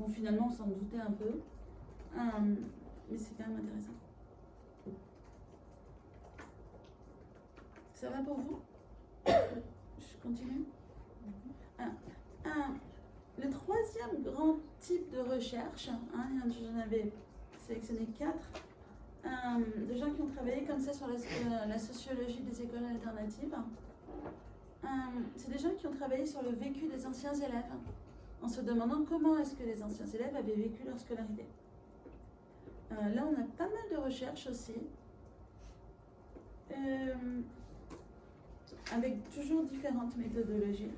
Bon, finalement, on s'en doutait un peu, mais c'est quand même intéressant. Ça va pour vous? Je continue. Le troisième grand type de recherche, j'en avais sélectionné 4, de gens qui ont travaillé comme ça sur la sociologie des écoles alternatives. C'est des gens qui ont travaillé sur le vécu des anciens élèves, en se demandant comment est-ce que les anciens élèves avaient vécu leur scolarité. Là, on a pas mal de recherches aussi, avec toujours différentes méthodologies,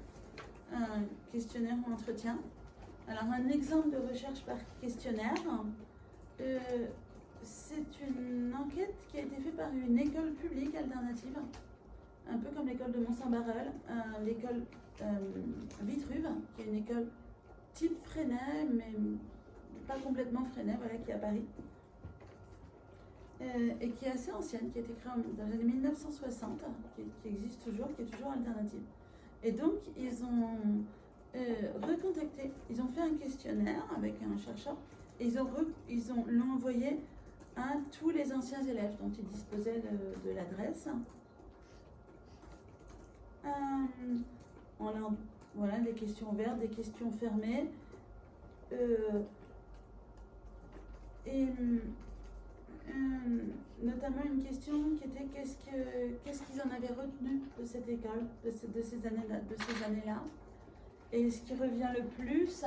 questionnaire ou entretien. Alors, un exemple de recherche par questionnaire, c'est une enquête qui a été faite par une école publique alternative, un peu comme l'école de Mont-Saint-Barreul, l'école Vitruve, qui est une école type Freinet, mais pas complètement Freinet, voilà, qui est à Paris, et qui est assez ancienne, qui a été créée dans les années 1960, qui existe toujours, qui est toujours alternative. Et donc, ils ont recontacté, ils ont fait un questionnaire avec un chercheur, et ils l'ont envoyé à tous les anciens élèves dont ils disposaient de l'adresse. Voilà, des questions ouvertes, des questions fermées. Notamment une question qui était qu'est-ce qu'ils en avaient retenu de cette école, de ces années-là. Et ce qui revient le plus,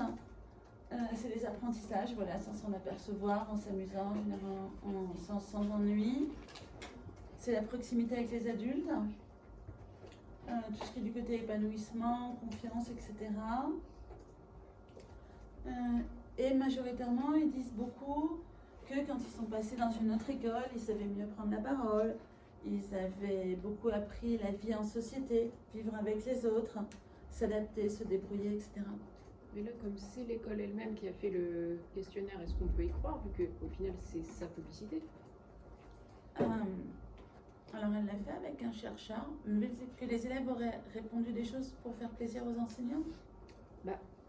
c'est les apprentissages, voilà, sans s'en apercevoir, en s'amusant, sans ennui. C'est la proximité avec les adultes, tout ce qui est du côté épanouissement, confiance, etc. Et majoritairement, ils disent beaucoup que quand ils sont passés dans une autre école, ils savaient mieux prendre la parole, ils avaient beaucoup appris la vie en société, vivre avec les autres, s'adapter, se débrouiller, etc. Mais là, comme c'est l'école elle-même qui a fait le questionnaire, est-ce qu'on peut y croire, vu qu'au final, c'est sa publicité? Alors, elle l'a fait avec un chercheur. Que les élèves auraient répondu des choses pour faire plaisir aux enseignants?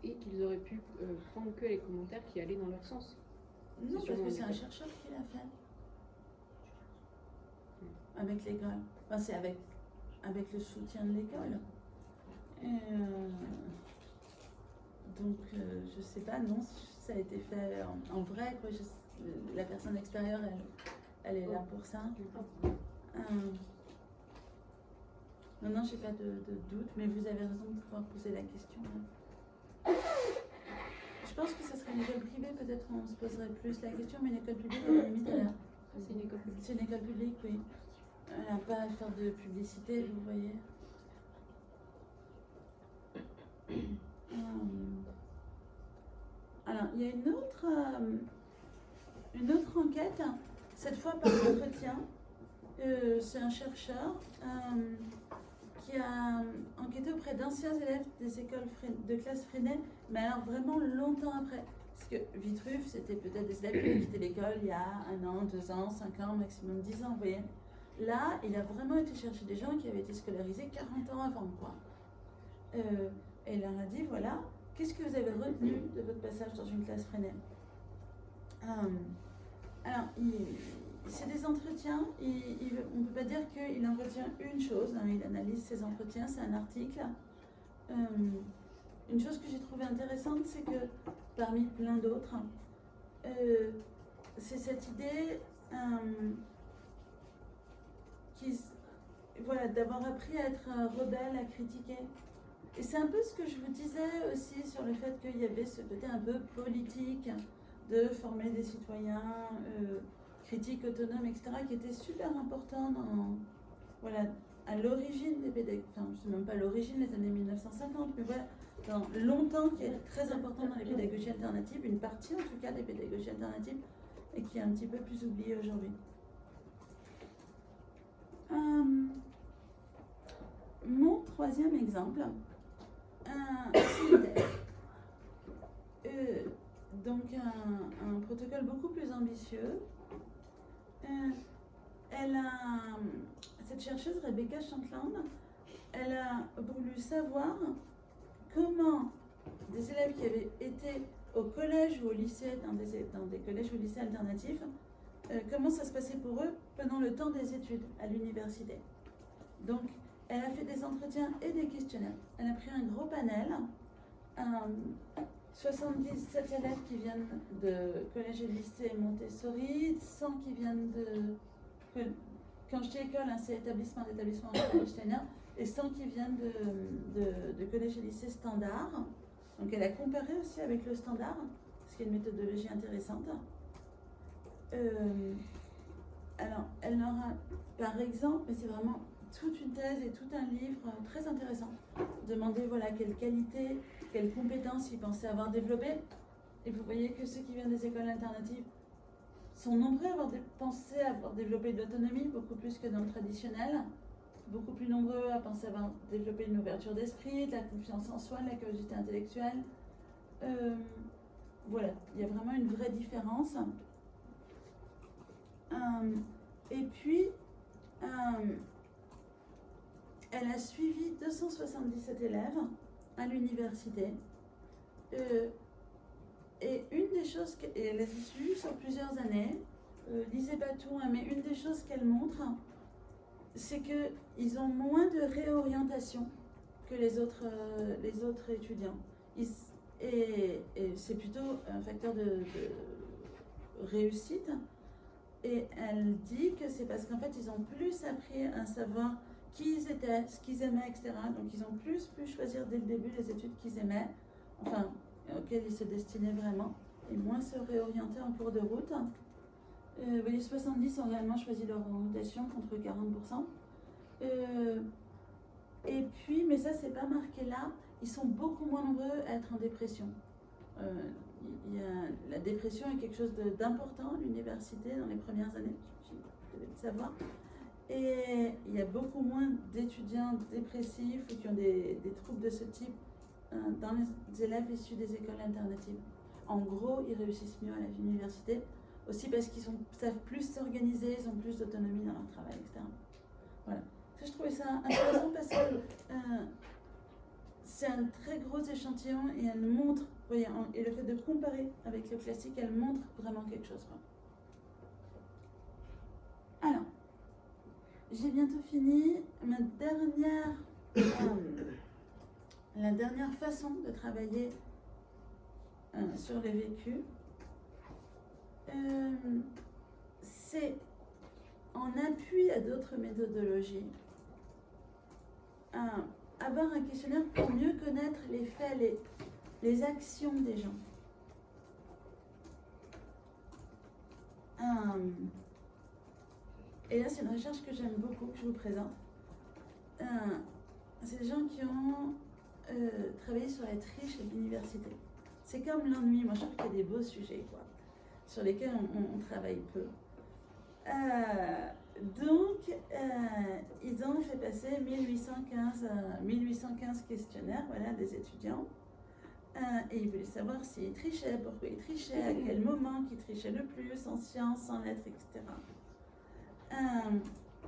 Et qu'ils auraient pu prendre que les commentaires qui allaient dans leur sens. Non, parce que c'est un chercheur qui l'a fait. Avec l'école. Enfin, c'est avec le soutien de l'école. Donc, je sais pas, non, ça a été fait en vrai, quoi. La personne extérieure, elle est là pour ça. Non, j'ai pas de doute, mais vous avez raison de pouvoir poser la question. Je pense que ça serait une école privée, peut-être on se poserait plus la question, mais une école publique, à la limite, elle a... C'est une école publique. C'est une école publique, oui. Elle n'a pas à faire de publicité, vous voyez. Alors, il y a une autre enquête, cette fois par entretien. C'est un chercheur qui a enquêté auprès d'anciens élèves des écoles de classe Freinet, mais alors vraiment longtemps après. Parce que Vitruve, c'était peut-être des élèves qui avaient quitté l'école il y a 1 an, 2 ans, 5 ans, maximum 10 ans, vous voyez. Là, il a vraiment été chercher des gens qui avaient été scolarisés 40 ans avant, quoi. Et il leur a dit, voilà, qu'est-ce que vous avez retenu de votre passage dans une classe Freinet? Alors, c'est des entretiens, on ne peut pas dire qu'il en retient une chose, il analyse ses entretiens, c'est un article. Une chose que j'ai trouvée intéressante, c'est que parmi plein d'autres, c'est cette idée d'avoir appris à être rebelle, à critiquer. Et c'est un peu ce que je vous disais aussi sur le fait qu'il y avait ce côté un peu politique de former des citoyens critiques, autonomes, etc., qui était super important à l'origine des pédagogies, enfin, je ne sais même pas l'origine, les années 1950, mais voilà, dans longtemps, qui est très important dans les pédagogies alternatives, une partie en tout cas des pédagogies alternatives, et qui est un petit peu plus oubliée aujourd'hui. Mon troisième exemple, donc un protocole beaucoup plus ambitieux. Cette chercheuse, Rebecca Shantland, elle a voulu savoir comment des élèves qui avaient été au collège ou au lycée, dans des collèges ou lycées alternatifs, comment ça se passait pour eux pendant le temps des études à l'université. Donc, elle a fait des entretiens et des questionnaires. Elle a pris un gros panel, 77 élèves qui viennent de collège et lycée Montessori, 100 qui viennent quand je dis école, c'est établissement Steiner, et 100 qui viennent de collège et lycée standard. Donc elle a comparé aussi avec le standard, ce qui est une méthodologie intéressante. Alors, elle aura, par exemple, mais c'est vraiment toute une thèse et tout un livre très intéressant. Demander voilà, quelles qualités, quelles compétences ils pensaient avoir développées. Et vous voyez que ceux qui viennent des écoles alternatives sont nombreux à avoir pensé avoir développé de l'autonomie, beaucoup plus que dans le traditionnel. Beaucoup plus nombreux à penser avoir développé une ouverture d'esprit, de la confiance en soi, de la curiosité intellectuelle. Voilà, il y a vraiment une vraie différence. Et puis, elle a suivi 277 élèves à l'université. Et une des choses, et elle a suivi sur plusieurs années, lisez pas tout, mais une des choses qu'elle montre, c'est qu'ils ont moins de réorientation que les autres étudiants. Et c'est plutôt un facteur de réussite. Et elle dit que c'est parce qu'en fait, ils ont plus appris à savoir qui ils étaient, ce qu'ils aimaient, etc. Donc, ils ont plus pu choisir dès le début les études qu'ils aimaient, enfin, auxquelles ils se destinaient vraiment, et moins se réorienter en cours de route. Vous voyez, 70 ont réellement choisi leur orientation contre 40%. Et puis, mais ça, c'est pas marqué là, ils sont beaucoup moins nombreux à être en dépression. La dépression est quelque chose d'important à l'université dans les premières années, vous devez le savoir. Et il y a beaucoup moins d'étudiants dépressifs ou qui ont des troubles de ce type dans les élèves issus des écoles alternatives. En gros, ils réussissent mieux à l'université, aussi parce qu'ils savent plus s'organiser, ils ont plus d'autonomie dans leur travail, etc. Voilà. Ça, je trouvais ça intéressant parce que c'est un très gros échantillon et elle montre, vous voyez, et le fait de comparer avec le classique, elle montre vraiment quelque chose, quoi. Alors, j'ai bientôt fini. La dernière façon de travailler sur les vécus, c'est en appui à d'autres méthodologies, avoir un questionnaire pour mieux connaître les faits, les actions des gens. Et là, c'est une recherche que j'aime beaucoup, que je vous présente. C'est des gens qui ont travaillé sur la triche à l'université. C'est comme l'ennui. Moi, je trouve qu'il y a des beaux sujets, quoi, sur lesquels on travaille peu. Donc, ils ont fait passer 1815 questionnaires, voilà, des étudiants. Et ils voulaient savoir s'ils trichaient, pourquoi ils trichaient, à quel moment qu'ils trichaient le plus, en sciences, en lettres, etc.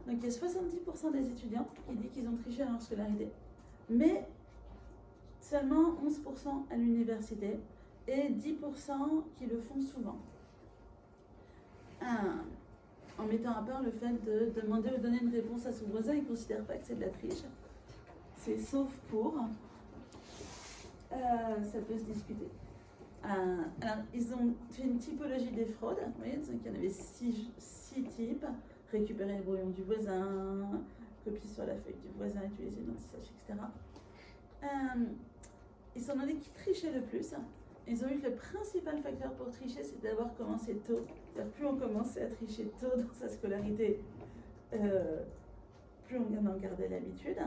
Donc il y a 70% des étudiants qui disent qu'ils ont triché à leur scolarité, mais seulement 11% à l'université et 10% qui le font souvent. En mettant à part le fait de demander ou donner une réponse à son voisin, ils ne considèrent pas que c'est de la triche. C'est sauf pour. Ça peut se discuter. Alors, ils ont fait une typologie des fraudes. Vous voyez, donc il y en avait 6 types. Récupérer le brouillon du voisin, copier sur la feuille du voisin, utiliser une anti-sèche, etc. Ils se sont demandé qui trichait le plus. Ils ont vu que le principal facteur pour tricher, c'est d'avoir commencé tôt. C'est-à-dire, plus on commençait à tricher tôt dans sa scolarité, plus on en gardait l'habitude.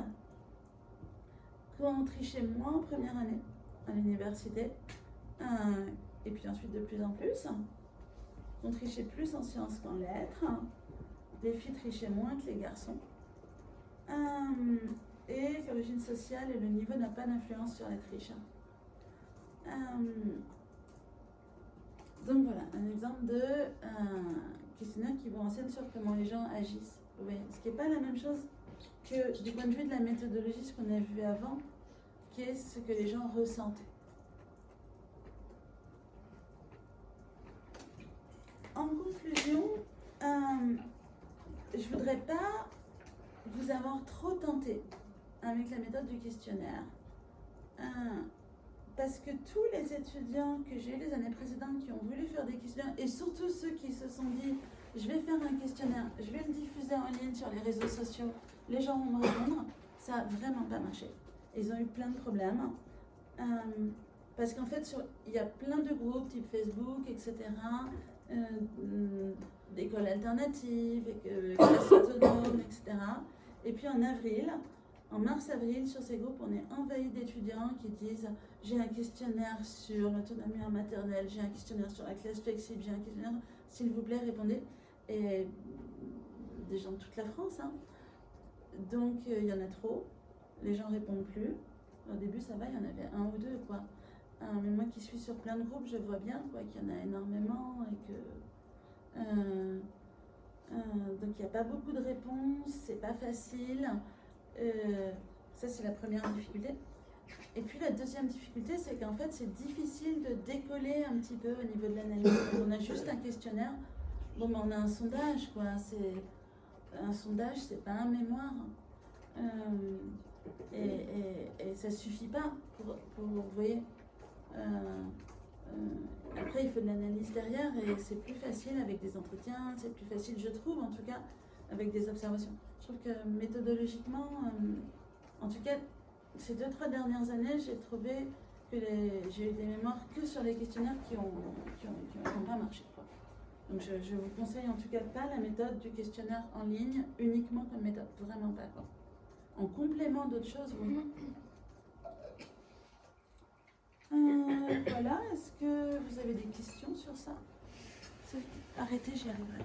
Quand on trichait moins en première année à l'université, et puis ensuite de plus en plus, on trichait plus en sciences qu'en lettres. Les filles trichaient moins que les garçons. Et l'origine sociale et le niveau n'a pas d'influence sur la triche. Donc voilà, un exemple de questionnaire qui vous renseigne sur comment les gens agissent. Oui, ce qui n'est pas la même chose que du point de vue de la méthodologie, ce qu'on a vu avant, qui est ce que les gens ressentent. conclusion, je voudrais pas vous avoir trop tenté avec la méthode du questionnaire. Parce que tous les étudiants que j'ai eu les années précédentes qui ont voulu faire des questionnaires, et surtout ceux qui se sont dit je vais faire un questionnaire, je vais le diffuser en ligne sur les réseaux sociaux, les gens vont me répondre, ça n'a vraiment pas marché. Ils ont eu plein de problèmes. Parce qu'en fait, il y a plein de groupes type Facebook, etc., d'écoles alternatives, classes autonomes, etc. Et puis en mars-avril, sur ces groupes, on est envahi d'étudiants qui disent j'ai un questionnaire sur l'autonomie en maternelle, j'ai un questionnaire sur la classe flexible, j'ai un questionnaire, s'il vous plaît, répondez. Et des gens de toute la France, hein. Donc il y en a trop, les gens répondent plus. Au début, ça va, il y en avait un ou deux, quoi. Mais moi qui suis sur plein de groupes, je vois bien quoi, qu'il y en a énormément et que donc il n'y a pas beaucoup de réponses, c'est pas facile. Ça c'est la première difficulté. Et puis la deuxième difficulté, c'est qu'en fait c'est difficile de décoller un petit peu au niveau de l'analyse. On a juste un questionnaire. Bon, ben, on a un sondage, quoi. Un sondage, c'est pas un mémoire. Et ça suffit pas pour vous voyez. Après, il faut de l'analyse derrière et c'est plus facile avec des entretiens, c'est plus facile, je trouve, en tout cas, avec des observations. Je trouve que méthodologiquement, en tout cas, ces 2-3 dernières années, j'ai trouvé que j'ai eu des mémoires que sur les questionnaires qui n'ont pas marché, quoi. Donc, je vous conseille en tout cas pas la méthode du questionnaire en ligne uniquement comme méthode, vraiment pas, quoi. En complément d'autres choses, oui. Voilà, est-ce que vous avez des questions sur ça? Arrêtez, j'y arriverai.